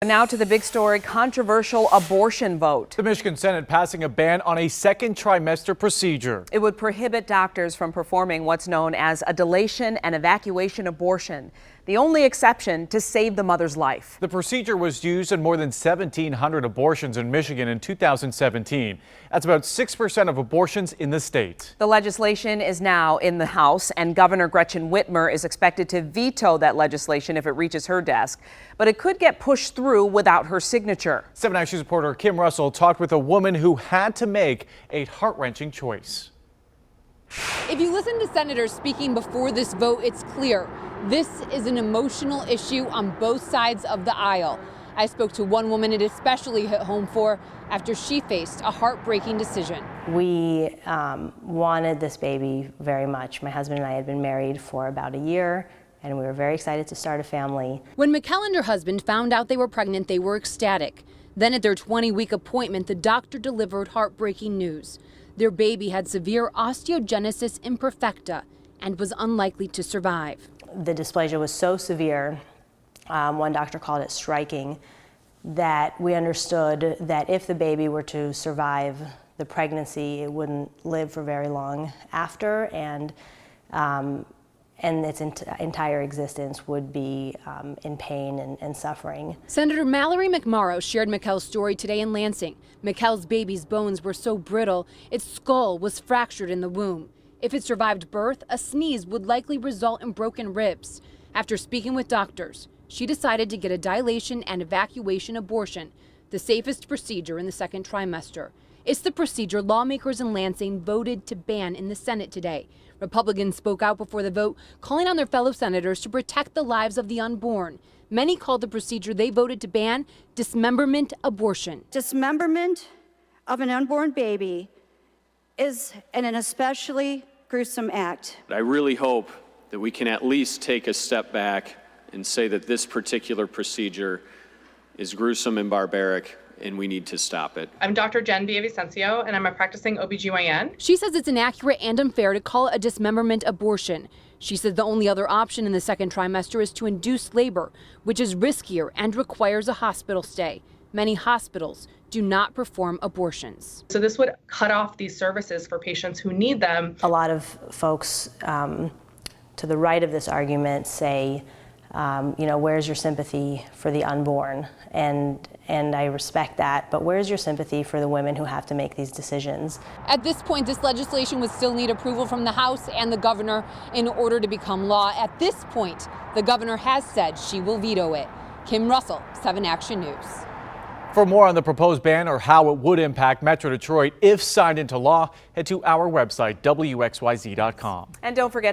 Now to the big story, controversial abortion vote. The Michigan Senate passing a ban on a second trimester procedure. It would prohibit doctors from performing what's known as a dilation and evacuation abortion, the only exception to save the mother's life. The procedure was used in more than 1,700 abortions in Michigan in 2017. That's about 6% of abortions in the state. The legislation is now in the House, and Governor Gretchen Whitmer is expected to veto that legislation if it reaches her desk. But it could get pushed through without her signature. 7 Action's reporter Kim Russell talked with a woman who had to make a heart-wrenching choice. If you listen to senators speaking before this vote, it's clear this is an emotional issue on both sides of the aisle. I spoke to one woman it especially hit home for after she faced a heartbreaking decision. We wanted this baby very much. My husband and I had been married for about a year, and we were very excited to start a family. When Mikkel and her husband found out they were pregnant, they were ecstatic. Then at their 20-week appointment, the doctor delivered heartbreaking news. Their baby had severe osteogenesis imperfecta and was unlikely to survive. The dysplasia was so severe, one doctor called it striking, that we understood that if the baby were to survive the pregnancy, it wouldn't live for very long after, and its entire existence would be in pain and suffering. Senator Mallory McMorrow shared Mikkel's story today in Lansing. Mikkel's baby's bones were so brittle, its skull was fractured in the womb. If it survived birth, a sneeze would likely result in broken ribs. After speaking with doctors, she decided to get a dilation and evacuation abortion, the safest procedure in the second trimester. It's the procedure lawmakers in Lansing voted to ban in the Senate today. Republicans spoke out before the vote, calling on their fellow senators to protect the lives of the unborn. Many called the procedure they voted to ban dismemberment abortion. Dismemberment of an unborn baby is an especially gruesome act. I really hope that we can at least take a step back and say that this particular procedure is gruesome and barbaric, and we need to stop it. I'm Dr. Jen Villavicencio, and I'm a practicing OBGYN. She says it's inaccurate and unfair to call it a dismemberment abortion. She says the only other option in the second trimester is to induce labor, which is riskier and requires a hospital stay. Many hospitals do not perform abortions. So this would cut off these services for patients who need them. A lot of folks to the right of this argument say, where's your sympathy for the unborn? And I respect that, but where's your sympathy for the women who have to make these decisions? At this point, this legislation would still need approval from the House and the governor in order to become law. At this point, the governor has said she will veto it. Kim Russell, 7 Action News. For more on the proposed ban or how it would impact Metro Detroit if signed into law, head to our website, WXYZ.com. And don't forget